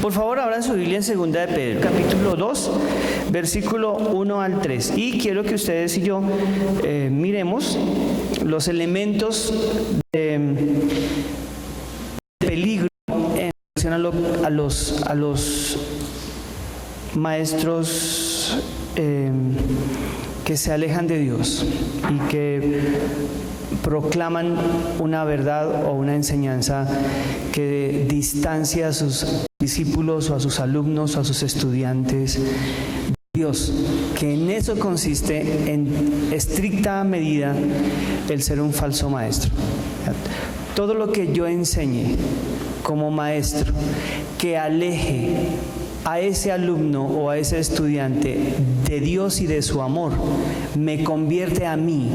Por favor, abran su Biblia en 2 de Pedro, capítulo 2, versículo 1 al 3. Y quiero que ustedes y yo miremos los elementos de peligro en relación a los maestros que se alejan de Dios y que proclaman una verdad o una enseñanza que distancia a sus discípulos o a sus alumnos o a sus estudiantes de Dios, que en eso consiste en estricta medida el ser un falso maestro. Todo lo que yo enseñe como maestro que aleje a ese alumno o a ese estudiante de Dios y de su amor, me convierte a mí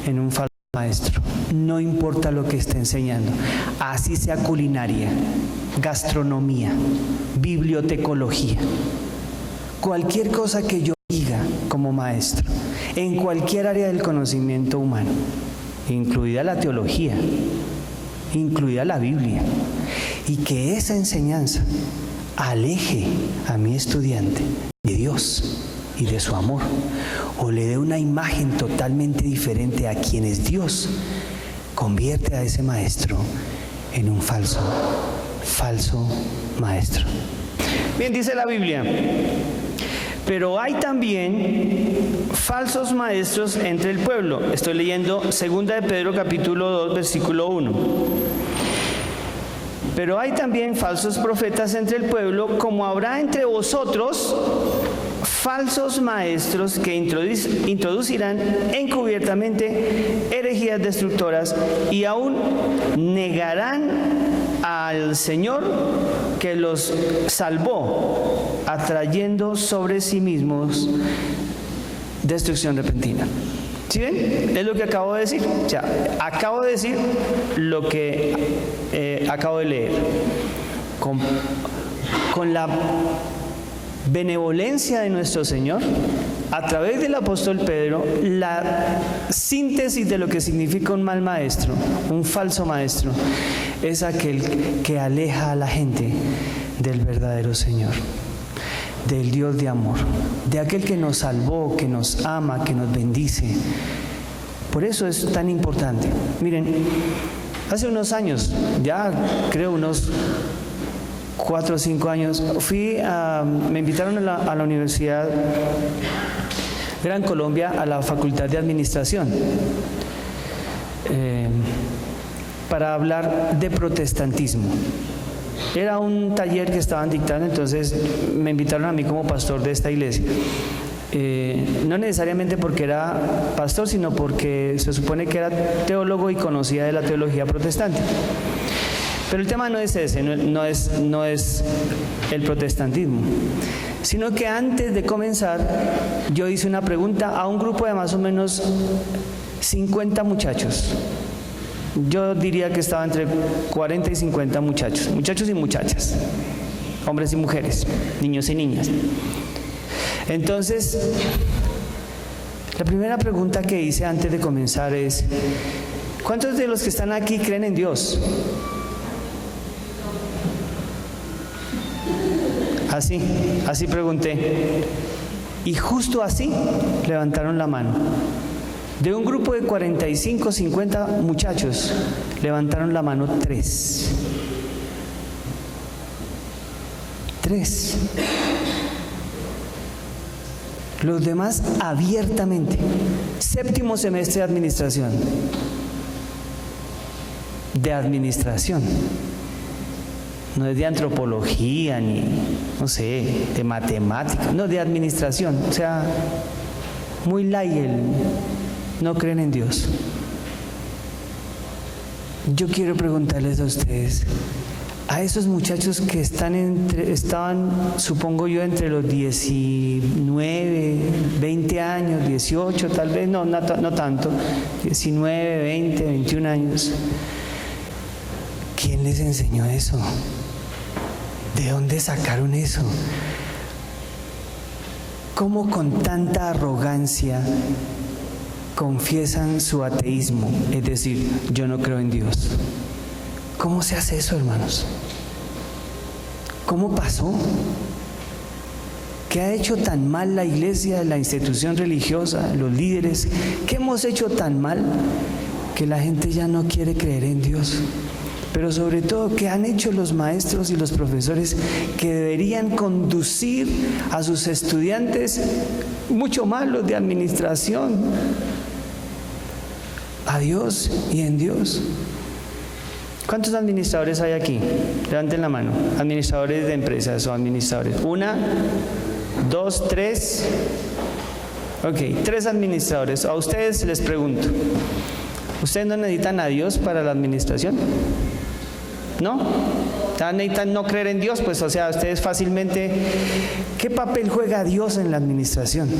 en un falso maestro. No importa lo que esté enseñando, así sea culinaria, gastronomía, bibliotecología, cualquier cosa que yo diga como maestro, en cualquier área del conocimiento humano, incluida la teología, incluida la Biblia, y que esa enseñanza aleje a mi estudiante de Dios y de su amor, o le dé una imagen totalmente diferente a quien es Dios, convierte a ese maestro en un falso maestro. Bien, dice la Biblia: pero hay también falsos maestros entre el pueblo. Estoy leyendo 2 de Pedro capítulo 2, versículo 1. Pero hay también falsos profetas entre el pueblo, como habrá entre vosotros falsos maestros que introducirán encubiertamente herejías destructoras y aún negarán al Señor que los salvó, atrayendo sobre sí mismos destrucción repentina. ¿Sí ven? Es lo que acabo de decir. O sea, acabo de decir lo que acabo de leer. Con la benevolencia de nuestro Señor, a través del apóstol Pedro, la síntesis de lo que significa un mal maestro, un falso maestro, es aquel que aleja a la gente del verdadero Señor, del Dios de amor, de aquel que nos salvó, que nos ama, que nos bendice. Por eso es tan importante. Miren, hace unos años, ya creo unos 4 o 5 años, me invitaron a la Universidad Gran Colombia, a la Facultad de Administración, para hablar de protestantismo. Era un taller que estaban dictando, entonces me invitaron a mí como pastor de esta iglesia. No necesariamente porque era pastor, sino porque se supone que era teólogo y conocía de la teología protestante. Pero el tema no es ese, no es el protestantismo, sino que antes de comenzar yo hice una pregunta a un grupo de más o menos 50 muchachos. Yo diría que estaba entre 40 y 50 muchachos y muchachas, hombres y mujeres, niños y niñas. Entonces, la primera pregunta que hice antes de comenzar es: ¿cuántos de los que están aquí creen en Dios? Así pregunté. Y justo así levantaron la mano. De un grupo de 45, 50 muchachos, levantaron la mano 3. 3. Los demás abiertamente. 7º semestre de administración. De administración. No es de antropología, ni, no sé, de matemáticas, no, de administración. O sea, muy light, no creen en Dios. Yo quiero preguntarles a ustedes, a esos muchachos que estaban, supongo yo, entre los 19, 20 años, 18, tal vez, no tanto, 19, 20, 21 años, ¿quién les enseñó eso? ¿De dónde sacaron eso? ¿Cómo con tanta arrogancia confiesan su ateísmo? Es decir, yo no creo en Dios. ¿Cómo se hace eso, hermanos? ¿Cómo pasó? ¿Qué ha hecho tan mal la iglesia, la institución religiosa, los líderes? ¿Qué hemos hecho tan mal que la gente ya no quiere creer en Dios? Pero sobre todo, ¿qué han hecho los maestros y los profesores que deberían conducir a sus estudiantes, mucho más los de administración, a Dios y en Dios? ¿Cuántos administradores hay aquí? Levanten la mano. Administradores de empresas o administradores. 1, 2, 3. Ok, 3 administradores. A ustedes les pregunto, ¿ustedes no necesitan a Dios para la administración? ¿No? ¿Necesitan no creer en Dios? Pues, o sea, ustedes fácilmente... ¿Qué papel juega Dios en la administración?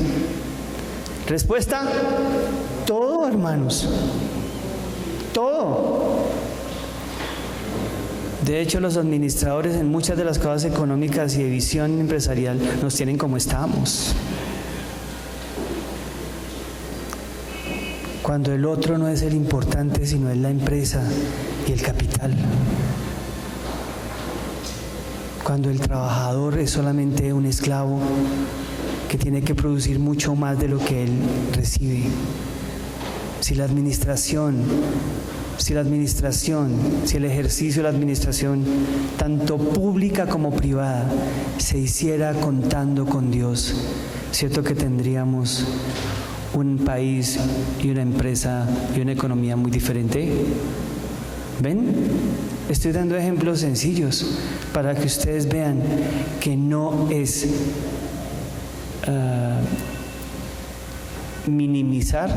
Respuesta: todo, hermanos. Todo. De hecho, los administradores en muchas de las cosas económicas y de visión empresarial nos tienen como estamos. Cuando el otro no es el importante, sino es la empresa y el capital. Cuando el trabajador es solamente un esclavo que tiene que producir mucho más de lo que él recibe. Si el ejercicio de la administración, tanto pública como privada, se hiciera contando con Dios, cierto que tendríamos un país y una empresa y una economía muy diferente. ¿Ven? Estoy dando ejemplos sencillos para que ustedes vean que no es minimizar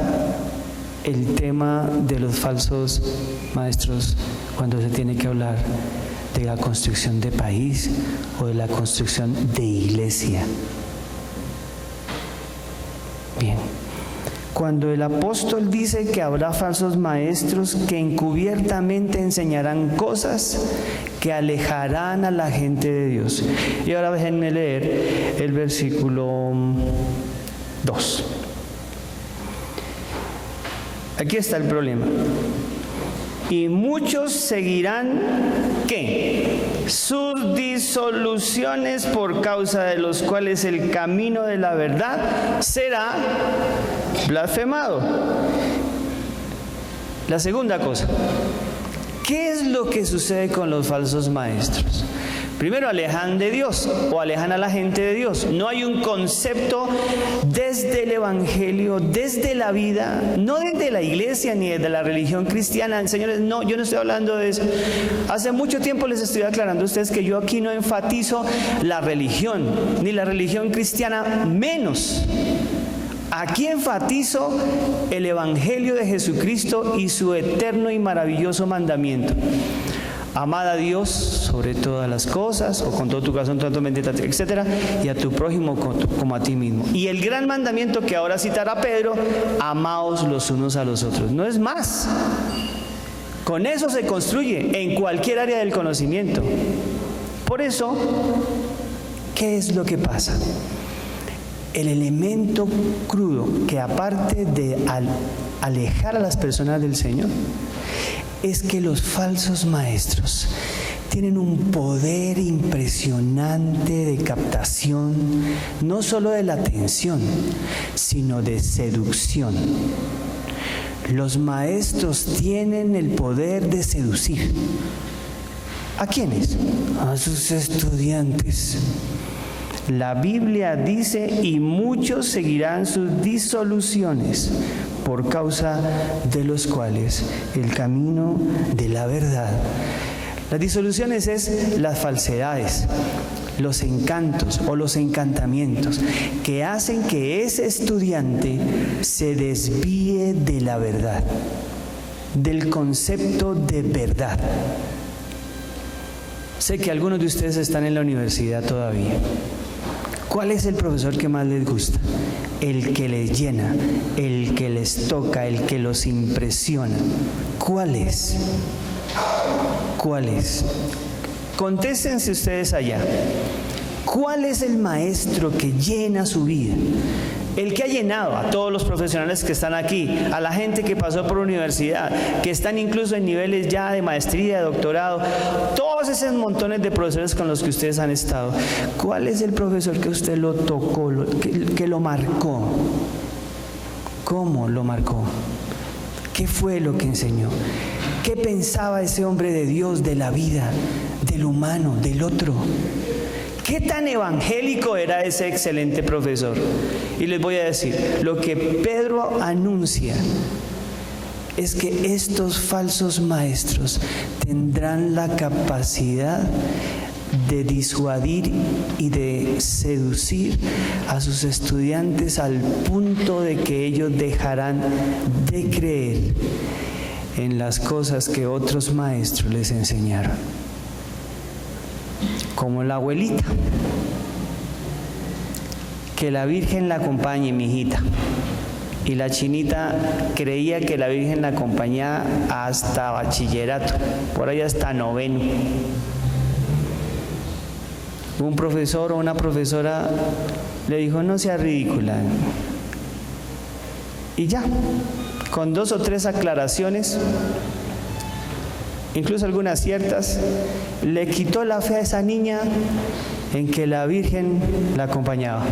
el tema de los falsos maestros cuando se tiene que hablar de la construcción de país o de la construcción de iglesia. Bien. Cuando el apóstol dice que habrá falsos maestros que encubiertamente enseñarán cosas que alejarán a la gente de Dios. Y ahora déjenme leer el versículo 2. Aquí está el problema. Y muchos seguirán, ¿qué? Sus disoluciones, por causa de los cuales el camino de la verdad será blasfemado. La segunda cosa, ¿qué es lo que sucede con los falsos maestros? Primero, alejan de Dios o alejan a la gente de Dios. No hay un concepto desde el Evangelio, desde la vida, no desde la iglesia ni desde la religión cristiana. Señores, no, yo no estoy hablando de eso. Hace mucho tiempo les estoy aclarando a ustedes que yo aquí no enfatizo la religión, ni la religión cristiana menos. Aquí enfatizo el Evangelio de Jesucristo y su eterno y maravilloso mandamiento. Amad a Dios sobre todas las cosas, o con todo tu corazón, toda tu mente, etc., y a tu prójimo como a ti mismo. Y el gran mandamiento que ahora citará Pedro: amaos los unos a los otros. No es más. Con eso se construye en cualquier área del conocimiento. Por eso, ¿qué es lo que pasa? El elemento crudo que, aparte de alejar a las personas del Señor, es que los falsos maestros tienen un poder impresionante de captación, no solo de la atención, sino de seducción. Los maestros tienen el poder de seducir. ¿A quiénes? A sus estudiantes. La Biblia dice: y muchos seguirán sus disoluciones, por causa de los cuales el camino de la verdad. Las disoluciones es las falsedades, los encantos o los encantamientos que hacen que ese estudiante se desvíe de la verdad, del concepto de verdad. Sé que algunos de ustedes están en la universidad todavía. ¿Cuál es el profesor que más les gusta? El que les llena, el que les toca, el que los impresiona. ¿Cuál es? ¿Cuál es? Contéstense ustedes allá. ¿Cuál es el maestro que llena su vida? el que ha llenado a todos los profesionales que están aquí, a la gente que pasó por universidad, que están incluso en niveles ya de maestría, de doctorado, todos esos montones de profesores con los que ustedes han estado. ¿Cuál es el profesor que usted lo tocó, que lo marcó? ¿Cómo lo marcó? ¿Qué fue lo que enseñó? ¿Qué pensaba ese hombre de Dios, de la vida, del humano, del otro? ¿Qué tan evangélico era ese excelente profesor? Y les voy a decir, lo que Pedro anuncia es que estos falsos maestros tendrán la capacidad de disuadir y de seducir a sus estudiantes al punto de que ellos dejarán de creer en las cosas que otros maestros les enseñaron. Como la abuelita, que la Virgen la acompañe, mijita. Y la chinita creía que la Virgen la acompañaba hasta bachillerato, por ahí hasta noveno. Un profesor o una profesora le dijo: no sea ridícula. Y ya, con 2 o 3 aclaraciones, incluso algunas ciertas, le quitó la fe a esa niña en que la Virgen la acompañaba.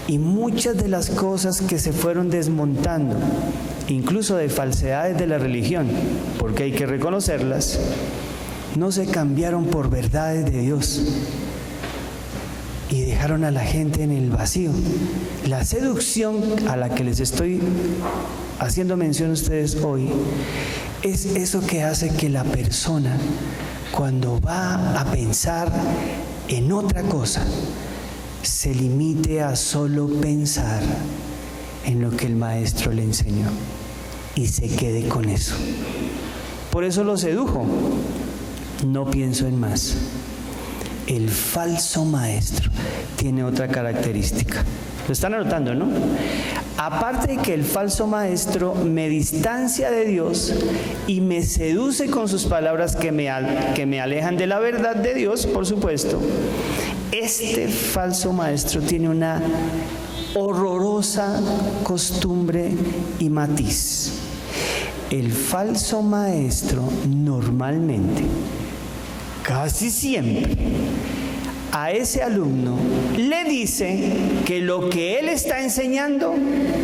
Y muchas de las cosas que se fueron desmontando, incluso de falsedades de la religión, porque hay que reconocerlas, no se cambiaron por verdades de Dios y dejaron a la gente en el vacío. La seducción a la que les estoy haciendo mención a ustedes hoy es eso que hace que la persona, cuando va a pensar en otra cosa, se limite a solo pensar en lo que el maestro le enseñó y se quede con eso. Por eso lo sedujo. No pienso en más. El falso maestro tiene otra característica. Lo están anotando, ¿no? Aparte de que el falso maestro me distancia de Dios y me seduce con sus palabras que me alejan de la verdad de Dios, por supuesto, este falso maestro tiene una horrorosa costumbre y matiz. El falso maestro normalmente, casi siempre, a ese alumno le dice que lo que él está enseñando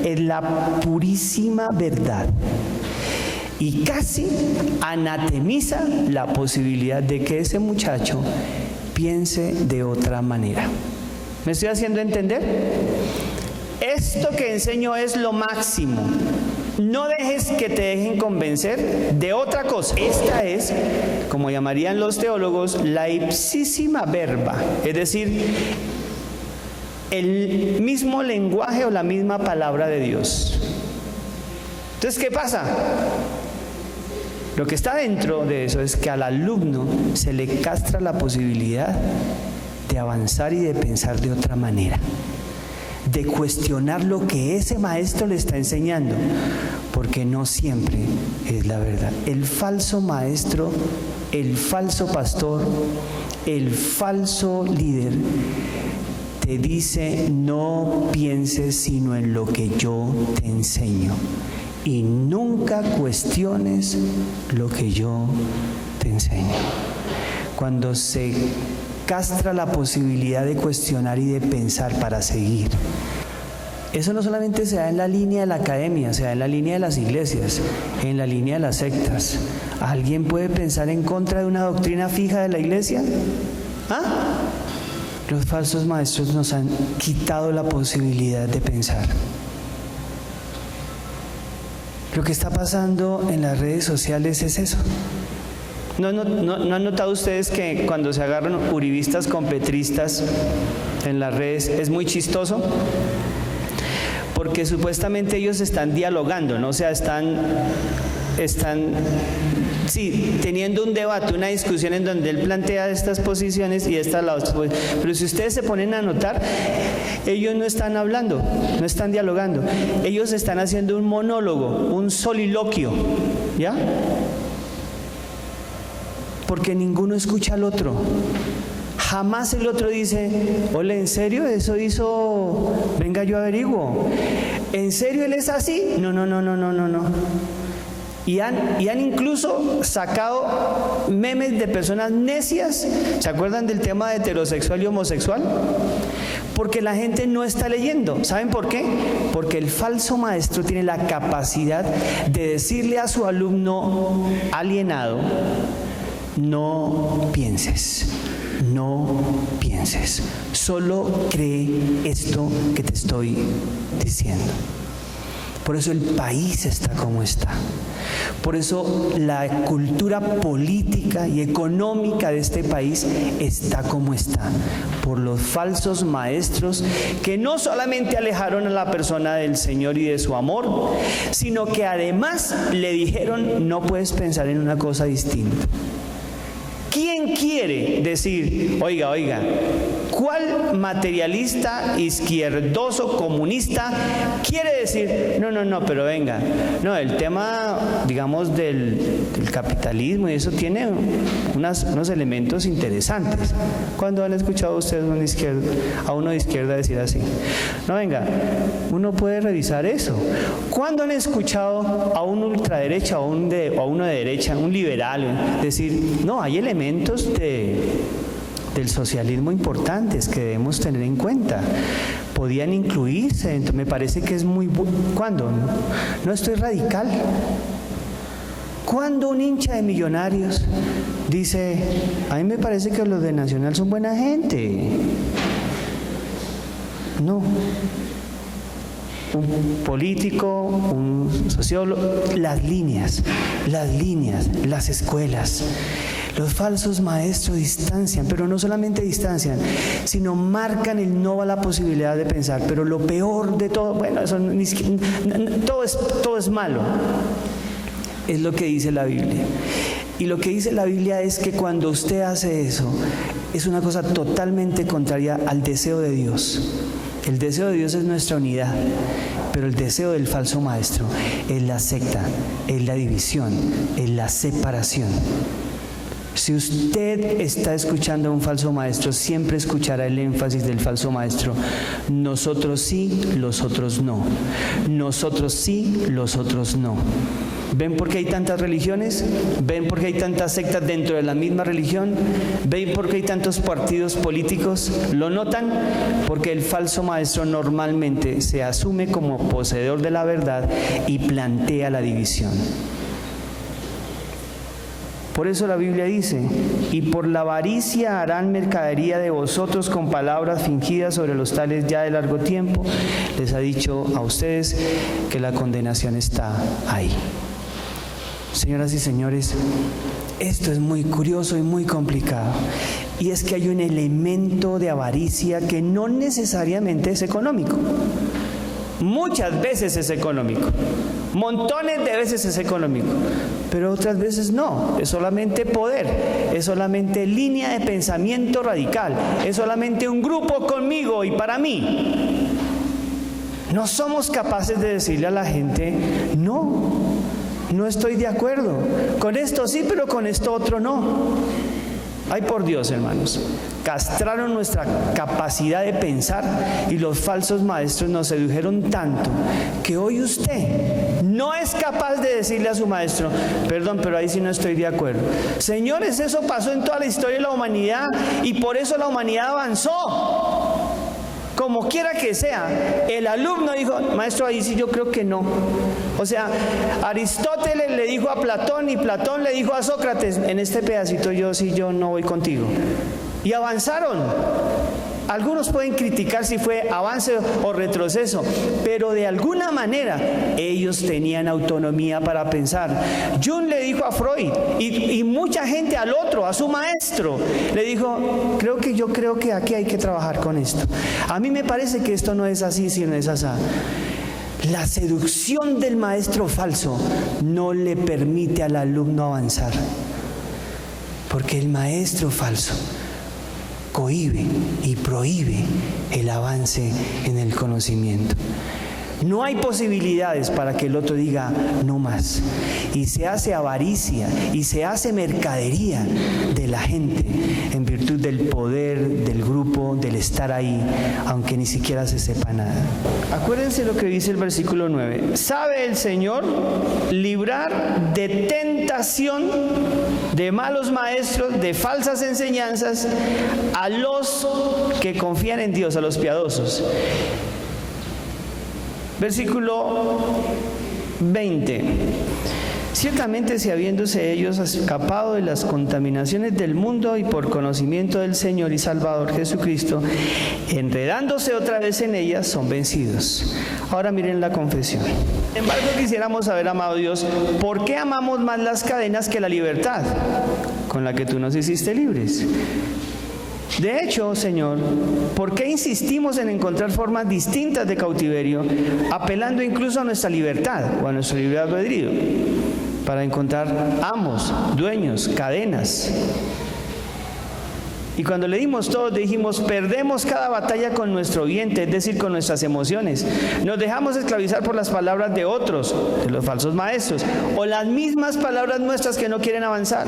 es la purísima verdad y casi anatemiza la posibilidad de que ese muchacho piense de otra manera. ¿Me estoy haciendo entender? Esto que enseño es lo máximo. No dejes que te dejen convencer de otra cosa. Esta es, como llamarían los teólogos, la ipsísima verba, es decir, el mismo lenguaje o la misma palabra de Dios. Entonces, ¿qué pasa? Lo que está dentro de eso es que al alumno se le castra la posibilidad de avanzar y de pensar de otra manera, de cuestionar lo que ese maestro le está enseñando, porque no siempre es la verdad. El falso maestro, el falso pastor, el falso líder te dice: no pienses sino en lo que yo te enseño y nunca cuestiones lo que yo te enseño. Cuando se castra la posibilidad de cuestionar y de pensar para seguir, eso no solamente se da en la línea de la academia, se da en la línea de las iglesias, en la línea de las sectas. ¿Alguien puede pensar en contra de una doctrina fija de la iglesia? ¿Ah? Los falsos maestros nos han quitado la posibilidad de pensar. Lo que está pasando en las redes sociales es eso. ¿No han notado ustedes que cuando se agarran uribistas con petristas en las redes es muy chistoso? Porque supuestamente ellos están dialogando, ¿no? O sea, están teniendo un debate, una discusión en donde él plantea estas posiciones y esta la otra. Pero si ustedes se ponen a notar, ellos no están hablando, no están dialogando. Ellos están haciendo un monólogo, un soliloquio, ¿ya? Porque ninguno escucha al otro. Jamás el otro dice, ole, ¿en serio eso hizo? Venga, yo averiguo. ¿En serio él es así? No. Y han incluso sacado memes de personas necias. ¿Se acuerdan del tema de heterosexual y homosexual? Porque la gente no está leyendo. ¿Saben por qué? Porque el falso maestro tiene la capacidad de decirle a su alumno alienado, no pienses, solo cree esto que te estoy diciendo. Por eso el país está como está. Por eso la cultura política y económica de este país está como está. Por los falsos maestros que no solamente alejaron a la persona del Señor y de su amor, sino que además le dijeron, no puedes pensar en una cosa distinta. ¿Quién quiere decir, oiga, cuál materialista, izquierdoso, comunista quiere decir, no, pero venga, no, el tema, digamos, del capitalismo y eso tiene unos elementos interesantes? ¿Cuándo han escuchado ustedes a uno de izquierda decir así? No, venga, uno puede revisar eso. ¿Cuándo han escuchado a un ultraderecha o a uno de derecha, un liberal, decir, no, hay elementos del socialismo importantes que debemos tener en cuenta? Podían incluirse, entonces me parece que es muy bueno. ¿Cuándo? No estoy radical. ¿Cuándo un hincha de Millonarios dice, a mí me parece que los de Nacional son buena gente? No. Un político, un sociólogo, las líneas, las escuelas. Los falsos maestros distancian, pero no solamente distancian, sino marcan el no a la posibilidad de pensar. Pero lo peor de todo, bueno, eso todo es malo, es lo que dice la Biblia. Y lo que dice la Biblia es que cuando usted hace eso, es una cosa totalmente contraria al deseo de Dios. El deseo de Dios es nuestra unidad, pero el deseo del falso maestro es la secta, es la división, es la separación. Si usted está escuchando a un falso maestro, siempre escuchará el énfasis del falso maestro. Nosotros sí, los otros no. Nosotros sí, los otros no. ¿Ven por qué hay tantas religiones? ¿Ven por qué hay tantas sectas dentro de la misma religión? ¿Ven por qué hay tantos partidos políticos? ¿Lo notan? Porque el falso maestro normalmente se asume como poseedor de la verdad y plantea la división. Por eso la Biblia dice, y por la avaricia harán mercadería de vosotros con palabras fingidas sobre los tales ya de largo tiempo. Les ha dicho a ustedes que la condenación está ahí. Señoras y señores, esto es muy curioso y muy complicado. Y es que hay un elemento de avaricia que no necesariamente es económico. Muchas veces es económico. Montones de veces es económico. Pero otras veces no. Es solamente poder. Es solamente línea de pensamiento radical. Es solamente un grupo conmigo y para mí. No somos capaces de decirle a la gente, no estoy de acuerdo. Con esto sí, pero con esto otro no. Ay, por Dios, hermanos, castraron nuestra capacidad de pensar y los falsos maestros nos sedujeron tanto que hoy usted no es capaz de decirle a su maestro, perdón, pero ahí sí no estoy de acuerdo. Señores, eso pasó en toda la historia de la humanidad y por eso la humanidad avanzó. Como quiera que sea, el alumno dijo, maestro, ahí sí yo creo que no. O sea, Aristóteles le dijo a Platón y Platón le dijo a Sócrates, en este pedacito yo no voy contigo. Y avanzaron. Algunos pueden criticar si fue avance o retroceso, pero de alguna manera ellos tenían autonomía para pensar. Jung le dijo a Freud y mucha gente al otro, a su maestro, le dijo, yo creo que aquí hay que trabajar con esto. A mí me parece que esto no es así, sino es así. La seducción del maestro falso no le permite al alumno avanzar, porque el maestro falso cohíbe y prohíbe el avance en el conocimiento. No hay posibilidades para que el otro diga no más. Y se hace avaricia y se hace mercadería de la gente en virtud del poder, del grupo, del estar ahí, aunque ni siquiera se sepa nada. Acuérdense lo que dice el versículo 9. ¿Sabe el Señor librar de tentación, de malos maestros, de falsas enseñanzas a los que confían en Dios, a los piadosos? Versículo 20. Ciertamente, si habiéndose ellos escapado de las contaminaciones del mundo y por conocimiento del Señor y Salvador Jesucristo, enredándose otra vez en ellas, son vencidos. Ahora miren la confesión. Sin embargo, quisiéramos saber, amado Dios, ¿por qué amamos más las cadenas que la libertad con la que tú nos hiciste libres? De hecho, Señor, ¿por qué insistimos en encontrar formas distintas de cautiverio, apelando incluso a nuestra libertad o a nuestro libre albedrío, para encontrar amos, dueños, cadenas? Y cuando leímos todos dijimos, perdemos cada batalla con nuestro vientre, es decir, con nuestras emociones. Nos dejamos esclavizar por las palabras de otros, de los falsos maestros, o las mismas palabras nuestras que no quieren avanzar.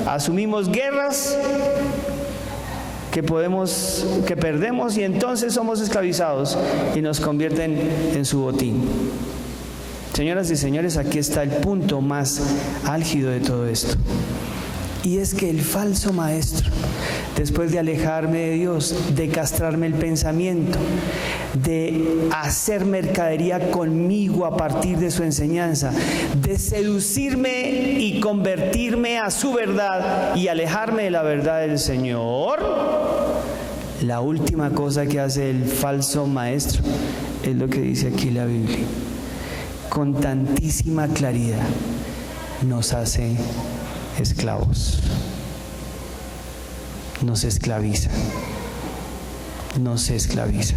Asumimos guerras que perdemos y entonces somos esclavizados y nos convierten en su botín. Señoras y señores, aquí está el punto más álgido de todo esto. Y es que el falso maestro, después de alejarme de Dios, de castrarme el pensamiento, de hacer mercadería conmigo a partir de su enseñanza, de seducirme y convertirme a su verdad y alejarme de la verdad del Señor, la última cosa que hace el falso maestro es lo que dice aquí la Biblia. Con tantísima claridad nos hace esclavos, nos esclaviza, nos esclaviza.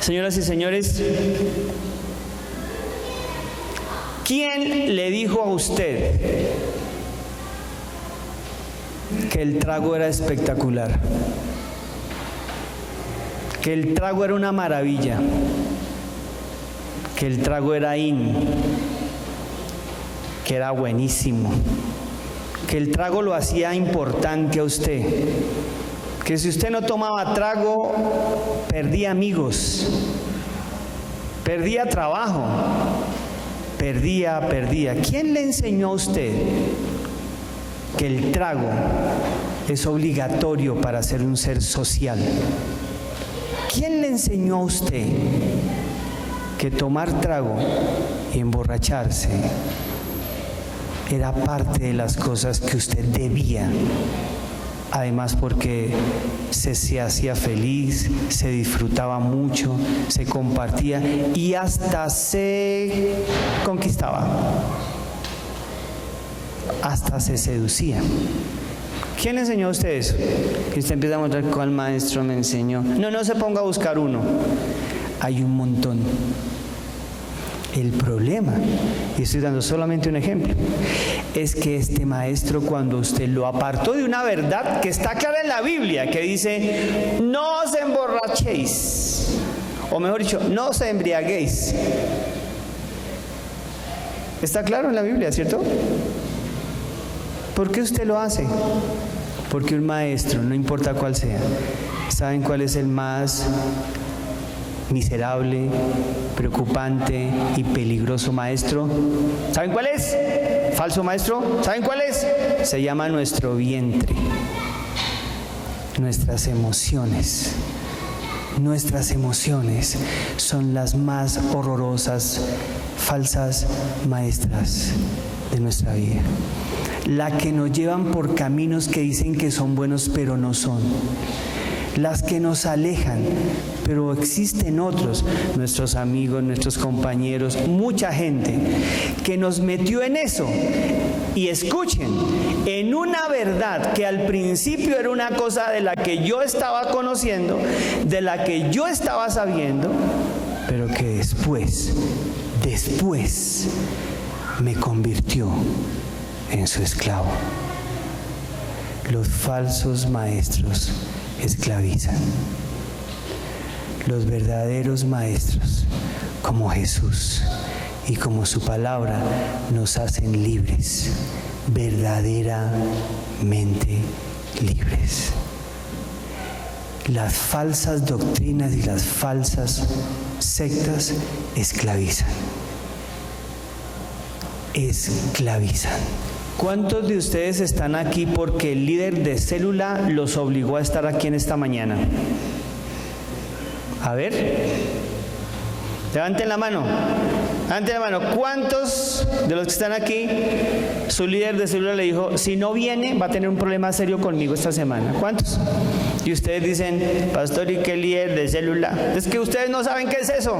Señoras y señores, ¿quién le dijo a usted que el trago era espectacular? Que el trago era una maravilla, que el trago era que era buenísimo, que el trago lo hacía importante a usted, que si usted no tomaba trago, perdía amigos, perdía trabajo, perdía. ¿Quién le enseñó a usted que el trago es obligatorio para ser un ser social? ¿Quién le enseñó a usted que tomar trago y emborracharse era parte de las cosas que usted debía? Además, porque se hacía feliz, se disfrutaba mucho, se compartía y hasta se conquistaba, hasta se seducía. ¿Quién le enseñó a usted eso? Que usted empieza a mostrar cuál maestro me enseñó. No se ponga a buscar uno. Hay un montón. El problema, y estoy dando solamente un ejemplo, es que este maestro, cuando usted lo apartó de una verdad que está clara en la Biblia, que dice, no os emborrachéis, o mejor dicho, no os embriaguéis. Está claro en la Biblia, ¿cierto? ¿Por qué usted lo hace? Porque un maestro, no importa cuál sea, ¿saben cuál es el más miserable, preocupante y peligroso maestro? ¿Saben cuál es? Falso maestro. ¿Saben cuál es? Se llama nuestro vientre, nuestras emociones. Nuestras emociones son las más horrorosas, falsas maestras de nuestra vida. La que nos llevan por caminos que dicen que son buenos pero no son. Las que nos alejan, pero existen otros, nuestros amigos, nuestros compañeros, mucha gente que nos metió en eso. Y escuchen, en una verdad que al principio era una cosa de la que yo estaba conociendo, de la que yo estaba sabiendo, pero que después me convirtió en su esclavo. Los falsos maestros esclavizan. Los verdaderos maestros, como Jesús y como su palabra, nos hacen libres, verdaderamente libres. Las falsas doctrinas y las falsas sectas esclavizan. Esclavizan. ¿Cuántos de ustedes están aquí porque el líder de célula los obligó a estar aquí en esta mañana? A ver, levanten la mano. Levanten la mano. ¿Cuántos de los que están aquí, su líder de célula le dijo, si no viene, va a tener un problema serio conmigo esta semana? ¿Cuántos? Y ustedes dicen, pastor, ¿y qué líder de célula? Es que ustedes no saben qué es eso.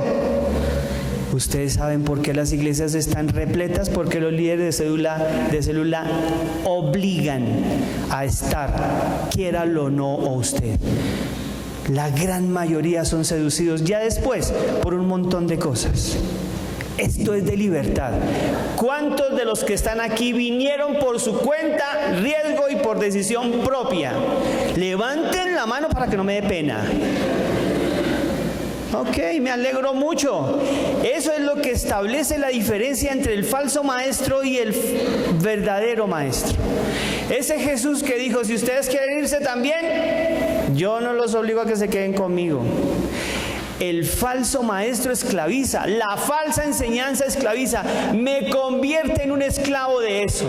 Ustedes saben por qué las iglesias están repletas, porque los líderes de célula obligan a estar, quiéralo o no, o usted. La gran mayoría son seducidos ya después por un montón de cosas. Esto es de libertad. ¿Cuántos de los que están aquí vinieron por su cuenta, riesgo y por decisión propia? Levanten la mano para que no me dé pena. Ok, me alegro mucho. Eso es lo que establece la diferencia entre el falso maestro y el verdadero maestro. Ese Jesús que dijo, si ustedes quieren irse también, yo no los obligo a que se queden conmigo. El falso maestro esclaviza, la falsa enseñanza esclaviza, me convierte en un esclavo de eso.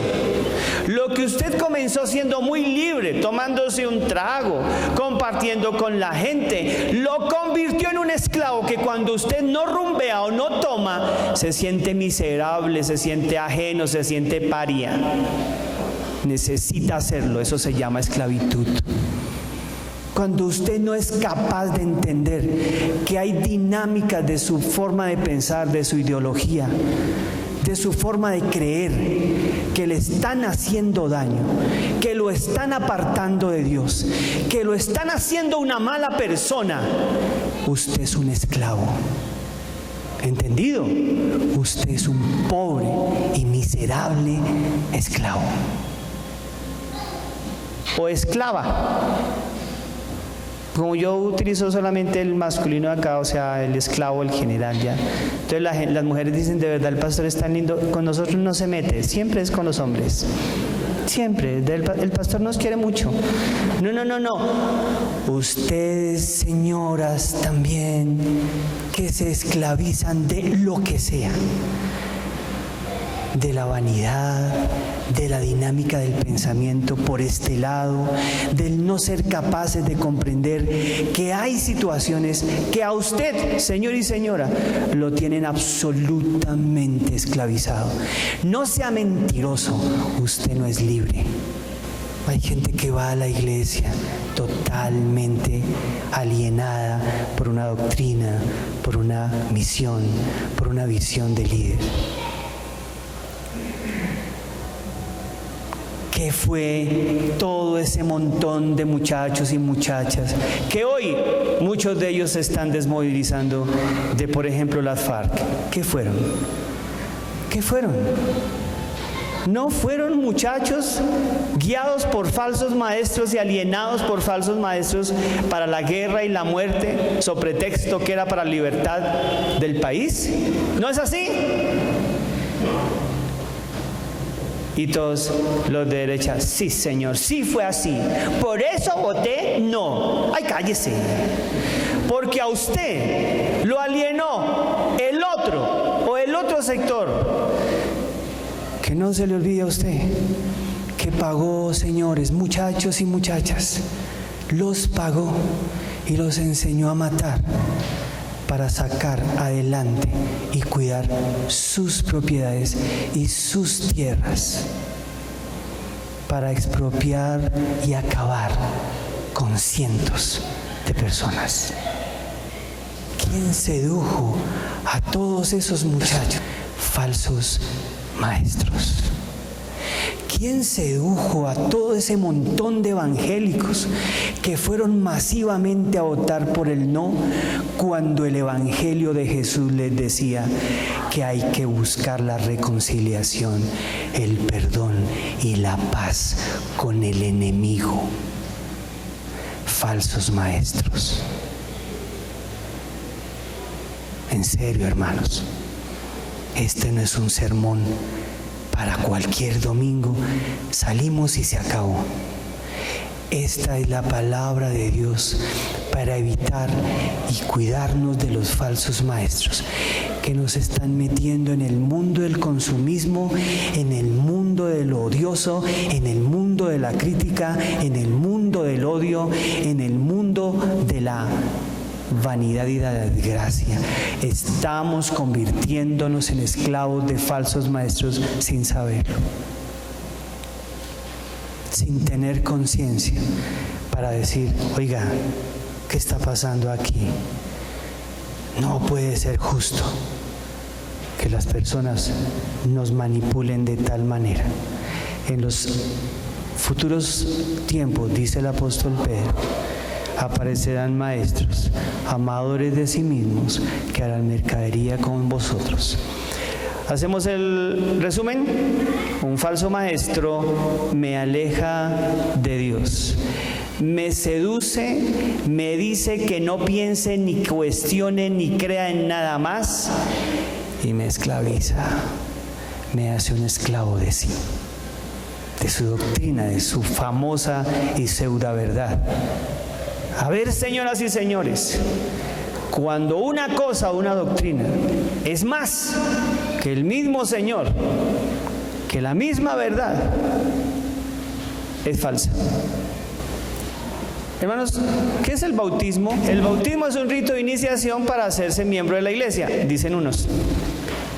Lo que usted comenzó siendo muy libre, tomándose un trago, compartiendo con la gente, lo convirtió en un esclavo que cuando usted no rumbea o no toma, se siente miserable, se siente ajeno, se siente paria. Necesita hacerlo, eso se llama esclavitud. Cuando usted no es capaz de entender que hay dinámicas de su forma de pensar, de su ideología, de su forma de creer, que le están haciendo daño, que lo están apartando de Dios, que lo están haciendo una mala persona, usted es un esclavo. ¿Entendido? Usted es un pobre y miserable esclavo. O esclava. Como yo utilizo solamente el masculino acá, o sea, el esclavo, el general, ya. Entonces las mujeres dicen, de verdad, el pastor es tan lindo, con nosotros no se mete, siempre es con los hombres. Siempre, el pastor nos quiere mucho. No. Ustedes, señoras, también, que se esclavizan de lo que sea. De la vanidad, de la dinámica del pensamiento por este lado, del no ser capaces de comprender que hay situaciones que a usted, señor y señora, lo tienen absolutamente esclavizado. No sea mentiroso, usted no es libre. Hay gente que va a la iglesia totalmente alienada por una doctrina, por una misión, por una visión de líder. ¿Qué fue todo ese montón de muchachos y muchachas que hoy muchos de ellos se están desmovilizando de, por ejemplo, las FARC? ¿Qué fueron? ¿Qué fueron? ¿No fueron muchachos guiados por falsos maestros y alienados por falsos maestros para la guerra y la muerte, sobre pretexto que era para la libertad del país? ¿No es así? Y todos los de derecha, sí señor, sí fue así. Por eso voté no. Ay, cállese. Porque a usted lo alienó el otro o el otro sector. Que no se le olvide a usted que pagó, señores, muchachos y muchachas. Los pagó y los enseñó a matar para sacar adelante y cuidar sus propiedades y sus tierras, para expropiar y acabar con cientos de personas. ¿Quién sedujo a todos esos muchachos? Falsos maestros. ¿Quién sedujo a todo ese montón de evangélicos que fueron masivamente a votar por el no cuando el evangelio de Jesús les decía que hay que buscar la reconciliación, el perdón y la paz con el enemigo? Falsos maestros. En serio, hermanos, este no es un sermón para cualquier domingo. Salimos y se acabó. Esta es la palabra de Dios para evitar y cuidarnos de los falsos maestros que nos están metiendo en el mundo del consumismo, en el mundo de lo odioso, en el mundo de la crítica, en el mundo del odio, en el mundo de la vanidad y la desgracia. Estamos convirtiéndonos en esclavos de falsos maestros sin saberlo, sin tener conciencia para decir: oiga, ¿qué está pasando aquí? No puede ser justo que las personas nos manipulen de tal manera. En los futuros tiempos, dice el apóstol Pedro, aparecerán maestros, amadores de sí mismos, que harán mercadería con vosotros. Hacemos el resumen. Un falso maestro me aleja de Dios, me seduce, me dice que no piense, ni cuestione, ni crea en nada más, y me esclaviza, me hace un esclavo de sí, de su doctrina, de su famosa y pseudo verdad. A ver, señoras y señores, cuando una cosa o una doctrina es más que el mismo Señor, que la misma verdad, es falsa. Hermanos, ¿qué es el bautismo? El bautismo es un rito de iniciación para hacerse miembro de la iglesia, dicen unos.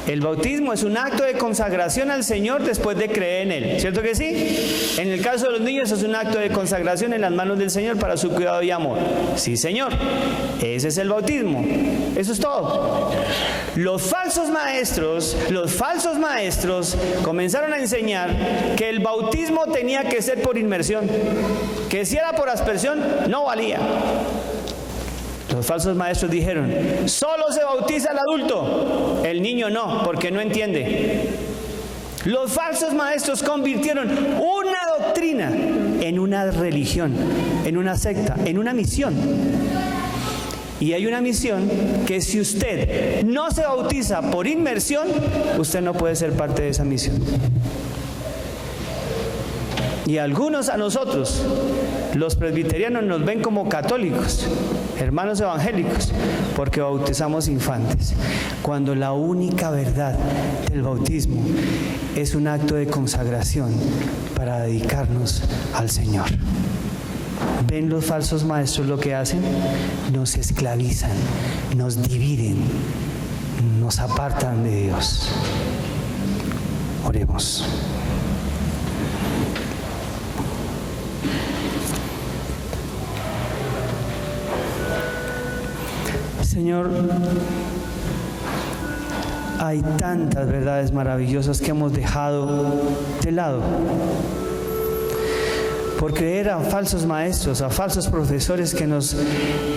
El bautismo es un acto de consagración al Señor después de creer en Él, ¿cierto que sí? En el caso de los niños es un acto de consagración en las manos del Señor para su cuidado y amor. Sí, Señor, ese es el bautismo. Eso es todo. Los falsos maestros comenzaron a enseñar que el bautismo tenía que ser por inmersión, que si era por aspersión no valía. Los falsos maestros dijeron: solo se bautiza el adulto, el niño no, porque no entiende. Los falsos maestros convirtieron una doctrina en una religión, en una secta, en una misión. Y hay una misión que si usted no se bautiza por inmersión, usted no puede ser parte de esa misión. Y algunos a nosotros, los presbiterianos, nos ven como católicos, hermanos evangélicos, porque bautizamos infantes, cuando la única verdad del bautismo es un acto de consagración para dedicarnos al Señor. ¿Ven los falsos maestros lo que hacen? Nos esclavizan, nos dividen, nos apartan de Dios. Oremos. Señor, hay tantas verdades maravillosas que hemos dejado de lado por creer a falsos maestros, a falsos profesores que nos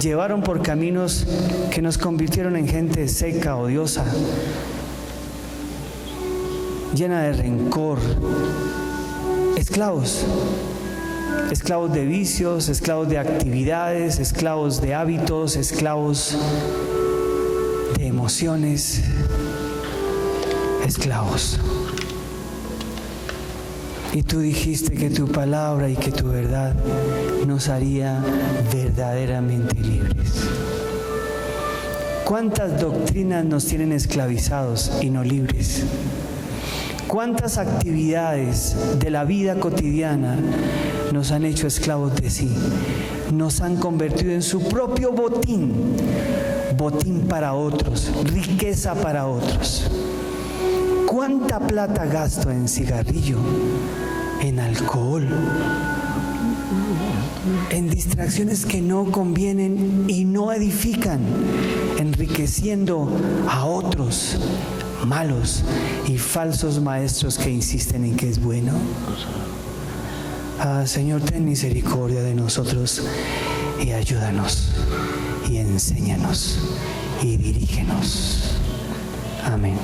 llevaron por caminos que nos convirtieron en gente seca, odiosa, llena de rencor, esclavos de vicios, esclavos de actividades, esclavos de hábitos, esclavos de emociones, esclavos. Y tú dijiste que tu palabra y que tu verdad nos haría verdaderamente libres. ¿Cuántas doctrinas nos tienen esclavizados y no libres? ¿Cuántas actividades de la vida cotidiana nos han hecho esclavos de sí? Nos han convertido en su propio botín, botín para otros, riqueza para otros. ¿Cuánta plata gasto en cigarrillo, en alcohol, en distracciones que no convienen y no edifican, enriqueciendo a otros malos y falsos maestros que insisten en que es bueno? Señor, ten misericordia de nosotros y ayúdanos y enséñanos y dirígenos. Amén.